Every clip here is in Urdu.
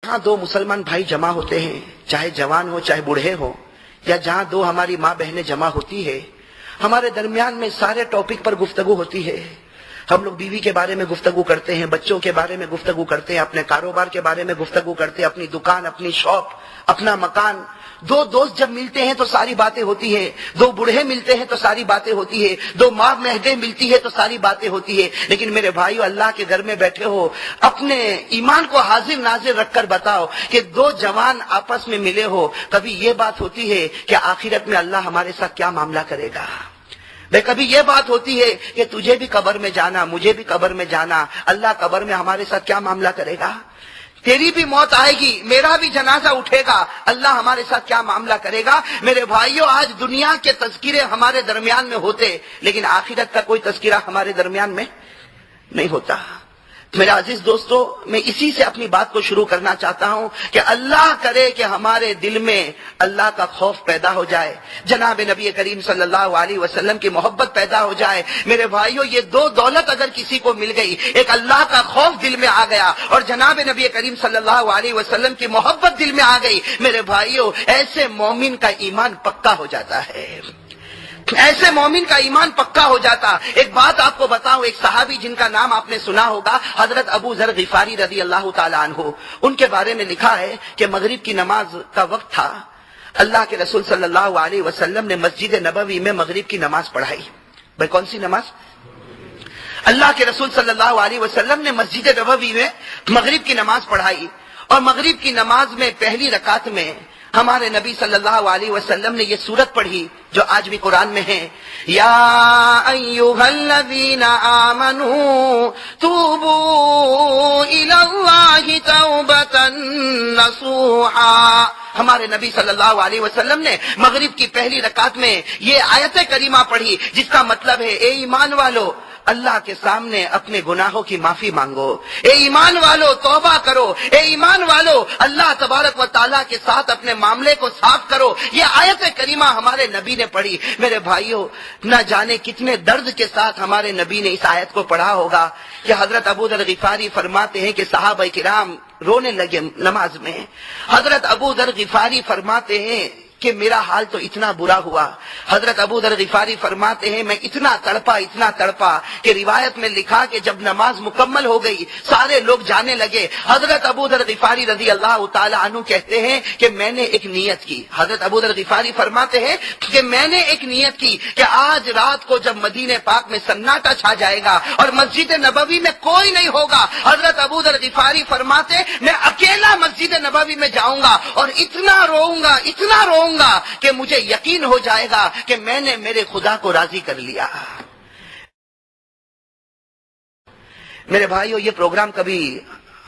جہاں دو مسلمان بھائی جمع ہوتے ہیں، چاہے جوان ہو چاہے بوڑھے ہو، یا جہاں دو ہماری ماں بہنیں جمع ہوتی ہے، ہمارے درمیان میں سارے ٹاپک پر گفتگو ہوتی ہے۔ ہم لوگ بیوی کے بارے میں گفتگو کرتے ہیں، بچوں کے بارے میں گفتگو کرتے ہیں، اپنے کاروبار کے بارے میں گفتگو کرتے ہیں، اپنی دکان، اپنی شاپ، اپنا مکان۔ دو دوست جب ملتے ہیں تو ساری باتیں ہوتی ہے، دو بوڑھے ملتے ہیں تو ساری باتیں ہوتی ہے، دو ماں بہنیں ملتی ہے تو ساری باتیں ہوتی ہے۔ لیکن میرے بھائیو، اللہ کے گھر میں بیٹھے ہو، اپنے ایمان کو حاضر ناظر رکھ کر بتاؤ کہ دو جوان آپس میں ملے ہو، کبھی یہ بات ہوتی ہے کہ آخرت میں اللہ ہمارے ساتھ کیا معاملہ کرے گا؟ کبھی یہ بات ہوتی ہے کہ تجھے بھی قبر میں جانا، مجھے بھی قبر میں جانا، اللہ قبر میں ہمارے ساتھ کیا معاملہ کرے گا؟ تیری بھی موت آئے گی، میرا بھی جنازہ اٹھے گا، اللہ ہمارے ساتھ کیا معاملہ کرے گا؟ میرے بھائیوں، آج دنیا کے تذکرے ہمارے درمیان میں ہوتے، لیکن آخرت کا کوئی تذکرہ ہمارے درمیان میں نہیں ہوتا۔ میرے عزیز دوستو، میں اسی سے اپنی بات کو شروع کرنا چاہتا ہوں کہ اللہ کرے کہ ہمارے دل میں اللہ کا خوف پیدا ہو جائے، جناب نبی کریم صلی اللہ علیہ وسلم کی محبت پیدا ہو جائے۔ میرے بھائیوں، یہ دو دولت اگر کسی کو مل گئی، ایک اللہ کا خوف دل میں آ گیا اور جناب نبی کریم صلی اللہ علیہ وسلم کی محبت دل میں آ گئی، میرے بھائیوں، ایسے مومن کا ایمان پکا ہو جاتا ہے، ایسے مومن کا ایمان پکا ہو جاتا۔ ایک بات آپ کو بتاؤں، ایک صحابی جن کا نام آپ نے سنا ہوگا، حضرت ابو ذر غفاری رضی اللہ تعالیٰ عنہ، ان کے بارے میں لکھا ہے کہ مغرب کی نماز کا وقت تھا، اللہ کے رسول صلی اللہ علیہ وسلم نے مسجد نبوی میں مغرب کی نماز پڑھائی۔ بھائی کون سی نماز؟ اللہ کے رسول صلی اللہ علیہ وسلم نے مسجد نبوی میں مغرب کی نماز پڑھائی، اور مغرب کی نماز میں پہلی رکعت میں ہمارے نبی صلی اللہ علیہ وسلم نے یہ سورت پڑھی جو آج بھی قرآن میں ہے، یا ایھا الذین آمنوا توبوا الی اللہ توبۃ نصوحا۔ ہمارے نبی صلی اللہ علیہ وسلم نے مغرب کی پہلی رکعت میں یہ آیت کریمہ پڑھی، جس کا مطلب ہے، اے ایمان والو، اللہ کے سامنے اپنے گناہوں کی معافی مانگو، اے ایمان والو توبہ کرو، اے ایمان والو اللہ تبارک و تعالیٰ کے ساتھ اپنے معاملے کو صاف کرو۔ یہ آیت کریمہ ہمارے نبی نے پڑھی۔ میرے بھائیوں، نہ جانے کتنے درد کے ساتھ ہمارے نبی نے اس آیت کو پڑھا ہوگا کہ حضرت ابو ذر غفاری فرماتے ہیں کہ صحابہ کرام رونے لگے نماز میں۔ حضرت ابو ذر غفاری فرماتے ہیں کہ میرا حال تو اتنا برا ہوا۔ حضرت ابو ذر غفاری فرماتے ہیں، میں اتنا تڑپا کہ روایت میں لکھا کہ جب نماز مکمل ہو گئی، سارے لوگ جانے لگے، حضرت ابو ذر غفاری رضی اللہ تعالی عنہ کہتے ہیں کہ میں نے ایک نیت کی۔ حضرت ابو ذر غفاری فرماتے ہیں کہ میں نے ایک نیت کی کہ آج رات کو جب مدینہ پاک میں سناٹا چھا جائے گا اور مسجد نبوی میں کوئی نہیں ہوگا، حضرت ابو ذر غفاری فرماتے میں اکیلا مسجد نبوی میں جاؤں گا اور اتنا روؤں گا کہ مجھے یقین ہو جائے گا کہ میں نے میرے خدا کو راضی کر لیا۔ میرے بھائیو، یہ پروگرام کبھی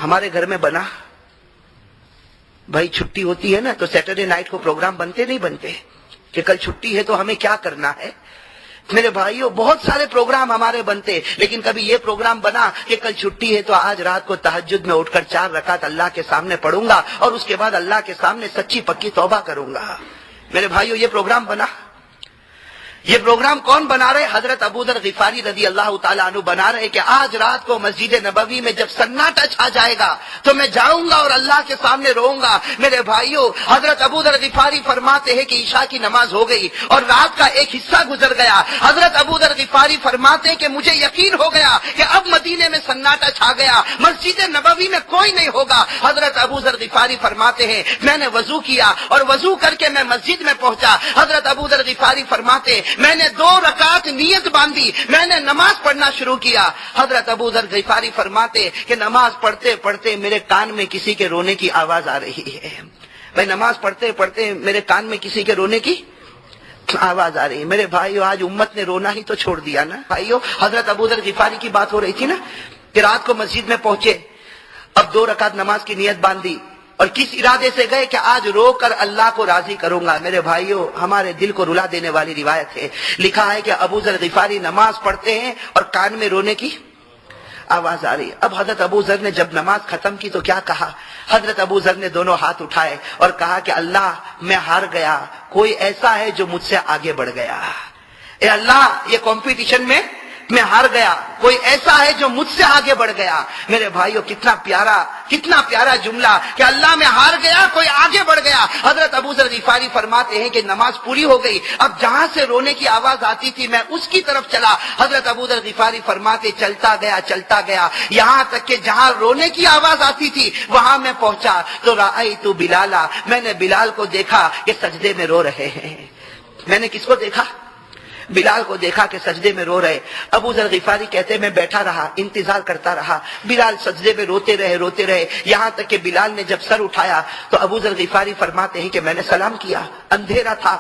ہمارے گھر میں بنا؟ بھائی چھٹی ہوتی ہے نا تو سیٹرڈے نائٹ کو پروگرام بنتے نہیں بنتے کہ کل چھٹی ہے تو ہمیں کیا کرنا ہے؟ میرے بھائیو، بہت سارے پروگرام ہمارے بنتے، لیکن کبھی یہ پروگرام بنا کہ کل چھٹی ہے تو آج رات کو تہجد میں اٹھ کر 4 رکعت اللہ کے سامنے پڑھوں گا اور اس کے بعد اللہ کے سامنے سچی پکی توبہ کروں گا۔ میرے بھائیو، یہ پروگرام بنا؟ یہ پروگرام کون بنا رہے؟ حضرت ابو ذر غفاری رضی اللہ تعالیٰ عنہ بنا رہے کہ آج رات کو مسجد نبوی میں جب سناٹا چھا جائے گا تو میں جاؤں گا اور اللہ کے سامنے روؤں گا۔ میرے بھائیو، حضرت ابو ذر غفاری فرماتے ہیں کہ عشاء کی نماز ہو گئی اور رات کا ایک حصہ گزر گیا۔ حضرت ابو ذر غفاری فرماتے ہیں کہ مجھے یقین ہو گیا کہ اب مدینے میں سناٹا چھا گیا، مسجد نبوی میں کوئی نہیں ہوگا۔ حضرت ابو ذر غفاری فرماتے ہیں میں نے وضو کیا اور وضو کر کے میں مسجد میں پہنچا۔ حضرت ابو ذر غفاری فرماتے میں نے 2 رکعت نیت باندھی، میں نے نماز پڑھنا شروع کیا۔ حضرت ابو ذر غفاری فرماتے کہ نماز پڑھتے پڑھتے میرے کان میں کسی کے رونے کی آواز آ رہی ہے۔ بھائی نماز پڑھتے پڑھتے میرے کان میں کسی کے رونے کی آواز آ رہی ہے۔ میرے بھائیو، آج امت نے رونا ہی تو چھوڑ دیا نا۔ بھائیو، حضرت ابو ذر غفاری کی بات ہو رہی تھی نا کہ رات کو مسجد میں پہنچے، اب 2 رکعت نماز کی نیت باندھی اور کس ارادے سے گئے کہ آج رو کر اللہ کو راضی کروں گا۔ میرے بھائیو، ہمارے دل کو رلا دینے والی روایت ہے، لکھا ہے کہ ابو ذر غفاری نماز پڑھتے ہیں اور کان میں رونے کی آواز آ رہی ہے۔ اب حضرت ابو ذر نے جب نماز ختم کی تو کیا کہا؟ حضرت ابو ذر نے دونوں ہاتھ اٹھائے اور کہا کہ اللہ، میں ہار گیا، کوئی ایسا ہے جو مجھ سے آگے بڑھ گیا۔ اے اللہ، یہ کمپٹیشن میں میں ہار گیا، کوئی ایسا ہے جو مجھ سے آگے بڑھ گیا۔ میرے بھائیو کتنا پیارا جملہ کہ اللہ میں ہار گیا، کوئی آگے بڑھ گیا۔ حضرت ابو ذر غفاری فرماتے ہیں کہ نماز پوری ہو گئی، اب جہاں سے رونے کی آواز آتی تھی میں اس کی طرف چلا۔ حضرت ابو ذر غفاری فرماتے چلتا گیا یہاں تک کہ جہاں رونے کی آواز آتی تھی وہاں میں پہنچا تو رأیت بلالا، میں نے بلال کو دیکھا کہ سجدے میں رو رہے ہیں۔ میں نے کس کو دیکھا؟ بلال کو دیکھا کہ سجدے میں رو رہے۔ ابو ذر غفاری کہتے میں بیٹھا رہا، انتظار کرتا رہا، بلال سجدے میں روتے رہے یہاں تک کہ بلال نے جب سر اٹھایا تو ابو ذر غفاری فرماتے ہیں کہ میں نے سلام کیا، اندھیرا تھا،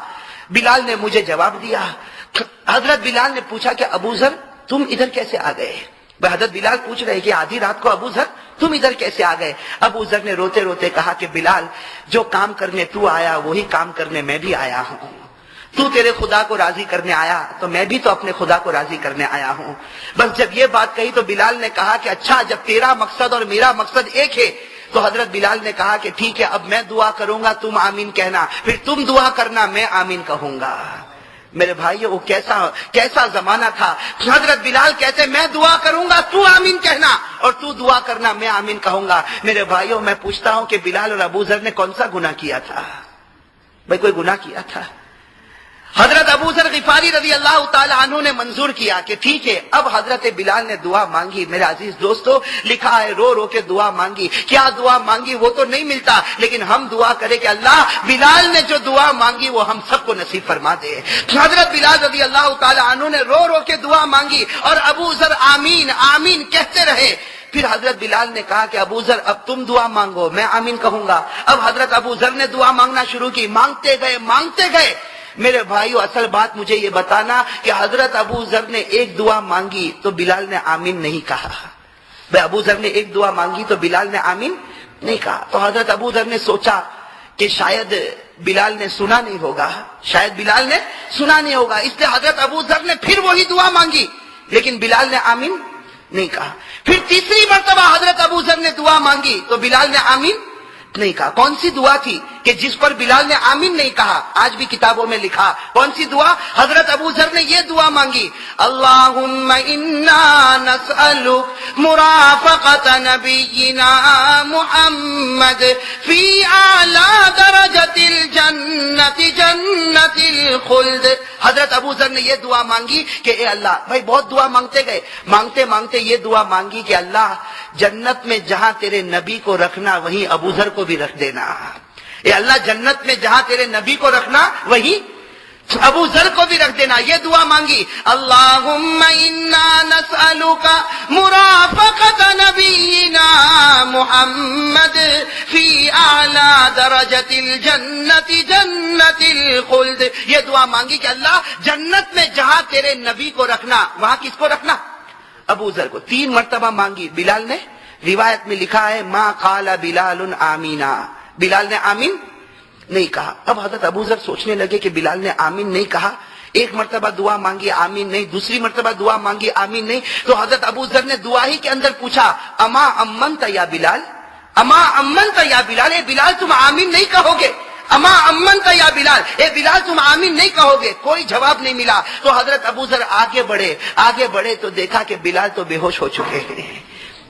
بلال نے مجھے جواب دیا۔ حضرت بلال نے پوچھا کہ ابو ذر تم ادھر کیسے آ گئے؟ حضرت بلال پوچھ رہے کہ آدھی رات کو ابو ذر تم ادھر کیسے آ گئے؟ ابو ذر نے روتے روتے کہا کہ بلال جو کام کرنے تو آیا وہی کام کرنے میں بھی آیا ہوں۔ تو تیرے خدا کو راضی کرنے آیا تو میں بھی تو اپنے خدا کو راضی کرنے آیا ہوں۔ بس جب یہ بات کہی تو بلال نے کہا کہ اچھا جب تیرا مقصد اور میرا مقصد ایک ہے تو حضرت بلال نے کہا کہ ٹھیک ہے اب میں دعا کروں گا تم آمین کہنا، پھر تم دعا کرنا میں آمین کہوں گا۔ میرے بھائیو وہ کیسا زمانہ تھا۔ حضرت بلال کہتے میں دعا کروں گا تو آمین کہنا اور تو دعا کرنا میں آمین کہوں گا۔ میرے بھائیو میں پوچھتا ہوں کہ بلال اور ابو ذر نے کون سا گناہ کیا تھا؟ بھائی کوئی گناہ کیا تھا؟ حضرت ابو ذر غفاری رضی اللہ تعالی عنہ نے منظور کیا کہ ٹھیک ہے اب حضرت بلال نے دعا مانگی۔ میرے عزیز دوستو لکھا ہے رو کے دعا مانگی، کیا دعا مانگی وہ تو نہیں ملتا، لیکن ہم دعا کریں کہ اللہ بلال نے جو دعا مانگی وہ ہم سب کو نصیب فرما دے۔ حضرت بلال رضی اللہ تعالی عنہ نے رو کے دعا مانگی اور ابو ذر آمین آمین کہتے رہے۔ پھر حضرت بلال نے کہا کہ ابو ذر اب تم دعا مانگو میں آمین کہوں گا۔ اب حضرت ابو ذر نے دعا مانگنا شروع کی، مانگتے گئے۔ میرے بھائیو اصل بات مجھے یہ بتانا کہ حضرت ابو ذر نے ایک دعا مانگی تو بلال نے آمین نہیں کہا۔ بھائی ابو ذر نے ایک دعا مانگی تو بلال نے آمین نہیں کہا۔ تو حضرت ابو ذر نے سوچا کہ شاید بلال نے سنا نہیں ہوگا، اس لیے حضرت ابو ذر نے پھر وہی دعا مانگی لیکن بلال نے آمین نہیں کہا۔ پھر تیسری مرتبہ حضرت ابو ذر نے دعا مانگی تو بلال نے آمین نہیں کہا۔ کون سی دعا تھی کہ جس پر بلال نے آمین نہیں کہا؟ آج بھی کتابوں میں لکھا۔ کون سی دعا؟ حضرت ابو ذر نے یہ دعا مانگی، اللہم انا نسألک مرافقت نبینا محمد فی اعلی درجت الجنت جنت الخلد۔ حضرت ابو ذر نے یہ دعا مانگی کہ اے اللہ، بھائی بہت دعا مانگتے گئے، مانگتے یہ دعا مانگی کہ اللہ جنت میں جہاں تیرے نبی کو رکھنا وہیں ابو ذر کو بھی رکھ دینا۔ اے اللہ جنت میں جہاں تیرے نبی کو رکھنا وہیں ابو ذر کو بھی رکھ دینا۔ یہ دعا مانگی، اللہم انا نسألک مرافقت نبینا محمد فی اعلی درجت الجنت جنت الخلد۔ یہ دعا مانگی کہ اللہ جنت میں جہاں تیرے نبی کو رکھنا وہاں کس کو رکھنا؟ ابو ذر کو۔ 3 مرتبہ مانگی، بلال نے، روایت میں لکھا ہے ما قال بلال آمینا، بلال نے آمین نہیں کہا۔ اب حضرت ابو ذر سوچنے لگے کہ بلال نے آمین نہیں کہا، ایک مرتبہ دعا مانگی آمین نہیں، دوسری مرتبہ دعا مانگی آمین نہیں، تو حضرت ابو ذر نے دعا ہی کے اندر پوچھا اما امنت یا بلال، اما امنت یا بلال، اے بلال تم آمین نہیں کہو گے؟ اما امنت یا بلال، اے بلال تم آمین نہیں کہو گے؟ کوئی جواب نہیں ملا۔ تو حضرت ابو ذر آگے بڑھے تو دیکھا کہ بلال تو بے ہوش ہو چکے ہیں۔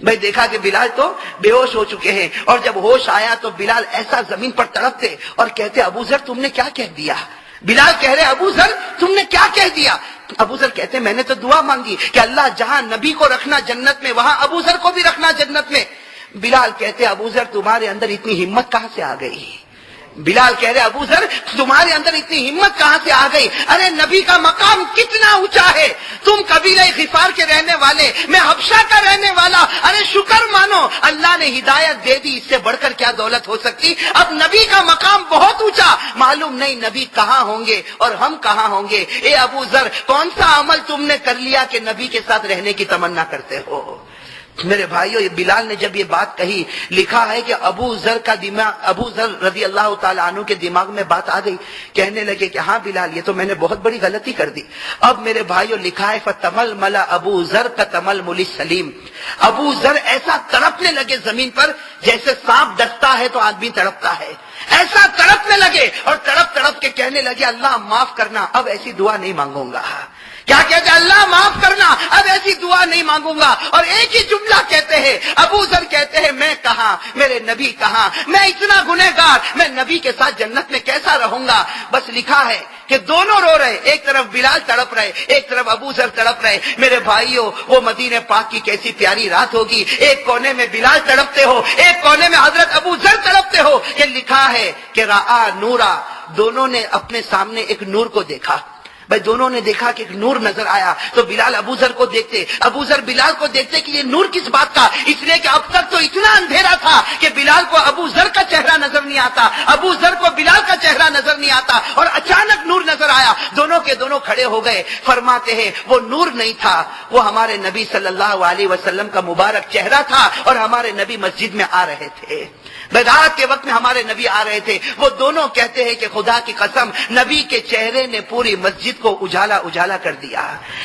بھائی دیکھا کہ بلال تو بے ہوش ہو چکے ہیں، اور جب ہوش آیا تو بلال ایسا زمین پر تڑپتے اور کہتے ابو ذر تم نے کیا کہہ دیا؟ بلال کہہ رہے ابو ذر تم نے کیا کہہ دیا؟ ابو ذر کہتے میں نے تو دعا مانگی کہ اللہ جہاں نبی کو رکھنا جنت میں وہاں ابو ذر کو بھی رکھنا جنت میں۔ بلال کہتے ابو ذر تمہارے اندر اتنی ہمت کہاں سے آ گئی؟ بلال کہہ رہے ابو ذر تمہارے اندر اتنی ہمت کہاں سے آ گئی؟ ارے نبی کا مقام کتنا اونچا ہے، تم قبیلہ غفار کے رہنے والے، میں حبشہ کا رہنے والا، ارے شکر مانو اللہ نے ہدایت دے دی، اس سے بڑھ کر کیا دولت ہو سکتی؟ اب نبی کا مقام بہت اونچا، معلوم نہیں نبی کہاں ہوں گے اور ہم کہاں ہوں گے۔ اے ابو ذر کون سا عمل تم نے کر لیا کہ نبی کے ساتھ رہنے کی تمنا کرتے ہو؟ میرے بھائیو بلال نے جب یہ بات کہی، لکھا ہے کہ ابو ذر رضی اللہ تعالیٰ عنہ کے دماغ میں بات آ گئی، کہنے لگے کہ ہاں بلال یہ تو میں نے بہت بڑی غلطی کر دی۔ اب میرے بھائیو لکھا ہے فتململ ابو ذر کتململ السلیم، ابو ذر ایسا تڑپنے لگے زمین پر جیسے سانپ ڈستا ہے تو آدمی تڑپتا ہے، ایسا تڑپنے لگے اور تڑپ کے کہنے لگے اللہ معاف کرنا، اب ایسی دعا نہیں مانگوں گا، کیا کہتے ہیں؟ اللہ معاف کرنا، اب ایسی دعا نہیں مانگوں گا. اور ایک ہی جملہ کہتے ہیں. ابو ذر کہتے ہیں میں کہاں، میرے نبی کہاں، میں اتنا گنہگار، میں نبی کے ساتھ جنت میں کیسا رہوں گا. بس لکھا ہے کہ دونوں رو رہے، ایک طرف بلال تڑپ رہے، ایک طرف ابو ذر تڑپ رہے. میرے بھائیوں، وہ مدینہ پاک کی کیسی پیاری رات ہوگی. ایک کونے میں بلال تڑپتے ہو، ایک کونے میں حضرت ابو ذر تڑپتے ہو. یہ لکھا ہے کہ رآ نورا، دونوں نے اپنے سامنے ایک نور کو دیکھا. بھائی دونوں نے دیکھا کہ ایک نور نظر آیا تو بلال ابو ذر کو دیکھتے، ابو ذر بلال کو دیکھتے کہ یہ نور کس بات کا. اس لیے کہ اب تک تو اتنا اندھیرا تھا کہ بلال کو ابو ذر کا چہرہ نظر نہیں آتا، ابو ذر کو بلال کا چہرہ نظر نہیں آتا، اور اچانک نور نظر آیا. دونوں کے دونوں کھڑے ہو گئے. فرماتے ہیں وہ نور نہیں تھا، وہ ہمارے نبی صلی اللہ علیہ وسلم کا مبارک چہرہ تھا، اور ہمارے نبی مسجد میں آ رہے تھے. رات کے وقت میں ہمارے نبی آ رہے تھے. وہ دونوں کہتے ہیں کہ خدا کی قسم، نبی کے چہرے نے پوری مسجد کو اجالا کر دیا،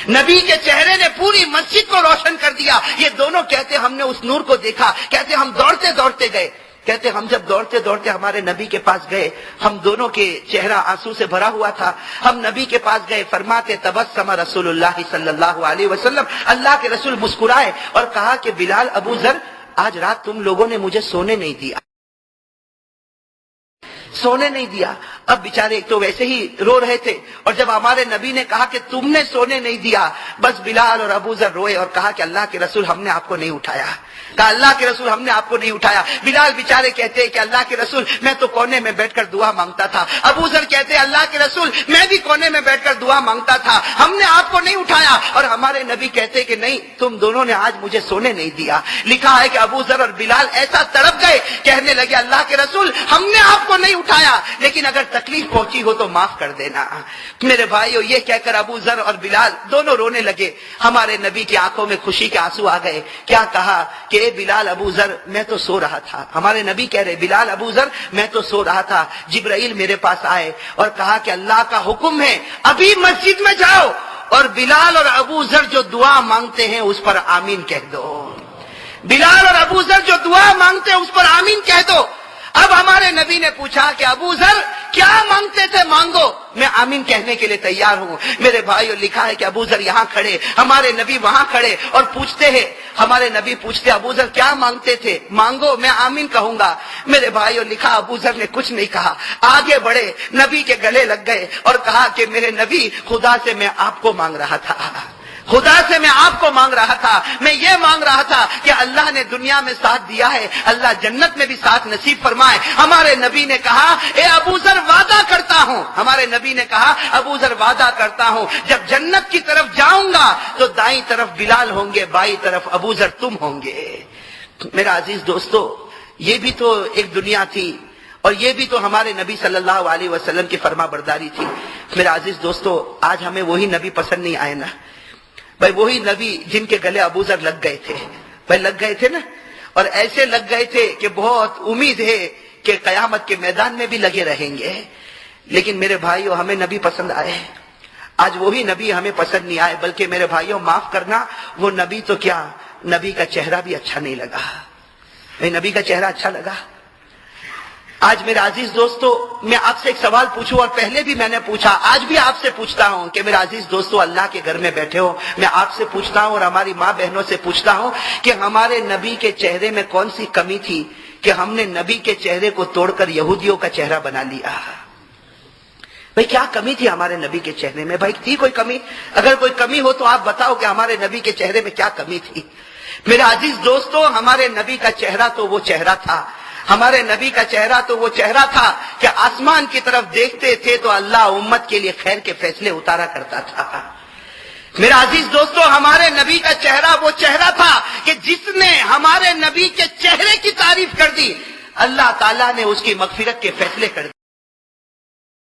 نبی کے چہرے نے پوری مسجد کو روشن کر دیا. یہ دونوں کہتے ہم نے اس نور کو دیکھا. کہتے ہم دوڑتے دوڑتے گئے. کہتے ہم جب دوڑتے دوڑتے ہمارے نبی کے پاس گئے، ہم دونوں کے چہرہ آنسو سے بھرا ہوا تھا. ہم نبی کے پاس گئے. فرماتے تبسم رسول اللہ صلی اللہ علیہ وسلم، اللہ کے رسول مسکرائے اور کہا کہ بلال، ابو ذر، آج رات تم لوگوں نے مجھے سونے نہیں دیا، سونے نہیں دیا. اب بیچارے ایک تو ویسے ہی رو رہے تھے، اور جب ہمارے نبی نے کہا کہ تم نے سونے نہیں دیا، بس بلال اور ابو ذر روئے اور کہا کہ اللہ کے رسول ہم نے آپ کو نہیں اٹھایا. کہا اللہ کے رسول ہم نے آپ کو نہیں اٹھایا. بلال بیچارے کہتے ہیں کہ اللہ کے رسول میں تو کونے میں بیٹھ کر دعا مانگتا تھا. ابو ذر کہتے ہیں اللہ کے رسول میں بھی کونے میں بیٹھ کر دعا مانگتا تھا، ہم نے آپ کو نہیں اٹھایا. اور ہمارے نبی کہتے ہیں کہ نہیں، تم دونوں نے آج مجھے سونے نہیں دیا. لکھا ہے کہ ابو ذر اور بلال ایسا تڑپ گئے، کہنے لگے اللہ کے رسول ہم نے آپ کو نہیں اٹھایا، لیکن اگر تکلیف پہنچی ہو تو معاف کر دینا. میرے بھائیو، یہ کہہ کر ابو ذر اور بلال دونوں رونے لگے. ہمارے نبی کی آنکھوں میں خوشی کے آنسو آ گئے. کیا کہا کہ اے بلال، ابو ذر، میں تو سو رہا تھا. ہمارے نبی کہہ رہے بلال، ابو ذر، میں تو سو رہا تھا. جبرائیل میرے پاس آئے اور کہا کہ اللہ کا حکم ہے ابھی مسجد میں جاؤ اور بلال اور ابو ذر جو دعا مانگتے ہیں اس پر آمین کہہ دو. بلال اور ابو ذر جو دعا مانگتے ہیں اس پر آمین کہہ دو. اب ہمارے نبی نے پوچھا کہ ابو ذر کیا مانگتے تھے، مانگو، میں آمین کہنے کے لیے تیار ہوں. میرے بھائیو، لکھا ہے کہ ابو ذر یہاں کھڑے، ہمارے نبی وہاں کھڑے، اور پوچھتے ہیں، ہمارے نبی پوچھتے ابو ذر کیا مانگتے تھے، مانگو، میں آمین کہوں گا. میرے بھائیو، لکھا ابو ذر نے کچھ نہیں کہا، آگے بڑھے، نبی کے گلے لگ گئے اور کہا کہ میرے نبی، خدا سے میں آپ کو مانگ رہا تھا، خدا سے میں آپ کو مانگ رہا تھا. میں یہ مانگ رہا تھا کہ اللہ نے دنیا میں ساتھ دیا ہے، اللہ جنت میں بھی ساتھ نصیب فرمائے. ہمارے نبی نے کہا اے ابو ذر وعدہ کرتا ہوں، ہمارے نبی نے کہا ابو ذر وعدہ کرتا ہوں، جب جنت کی طرف جاؤں گا تو دائیں طرف بلال ہوں گے، بائیں طرف ابو ذر تم ہوں گے. میرا عزیز دوستو، یہ بھی تو ایک دنیا تھی، اور یہ بھی تو ہمارے نبی صلی اللہ علیہ وسلم کی فرما برداری تھی. میرا عزیز دوستو، آج ہمیں وہی نبی پسند نہیں آئے نا بھائی، وہی نبی جن کے گلے ابو ذر لگ گئے تھے. بھائی لگ گئے تھے نا، اور ایسے لگ گئے تھے کہ بہت امید ہے کہ قیامت کے میدان میں بھی لگے رہیں گے. لیکن میرے بھائیو، ہمیں نبی پسند آئے. آج وہی نبی ہمیں پسند نہیں آئے، بلکہ میرے بھائیو معاف کرنا، وہ نبی تو کیا، نبی کا چہرہ بھی اچھا نہیں لگا. نبی کا چہرہ اچھا لگا؟ آج میرے عزیز دوستو، میں آپ سے ایک سوال پوچھوں، اور پہلے بھی میں نے پوچھا، آج بھی آپ سے پوچھتا ہوں کہ میرے عزیز دوستو، اللہ کے گھر میں بیٹھے ہو، میں آپ سے پوچھتا ہوں اور ہماری ماں بہنوں سے پوچھتا ہوں کہ ہمارے نبی کے چہرے میں کون سی کمی تھی کہ ہم نے نبی کے چہرے کو توڑ کر یہودیوں کا چہرہ بنا لیا. بھائی کیا کمی تھی ہمارے نبی کے چہرے میں؟ بھائی تھی کوئی کمی؟ اگر کوئی کمی ہو تو آپ بتاؤ کہ ہمارے نبی کے چہرے میں کیا کمی تھی. میرے عزیز دوستو، ہمارے نبی کا چہرہ تو وہ چہرہ تھا، ہمارے نبی کا چہرہ تو وہ چہرہ تھا کہ آسمان کی طرف دیکھتے تھے تو اللہ امت کے لیے خیر کے فیصلے اتارا کرتا تھا. میرا عزیز دوستو، ہمارے نبی کا چہرہ وہ چہرہ تھا کہ جس نے ہمارے نبی کے چہرے کی تعریف کر دی، اللہ تعالیٰ نے اس کی مغفرت کے فیصلے کر دی.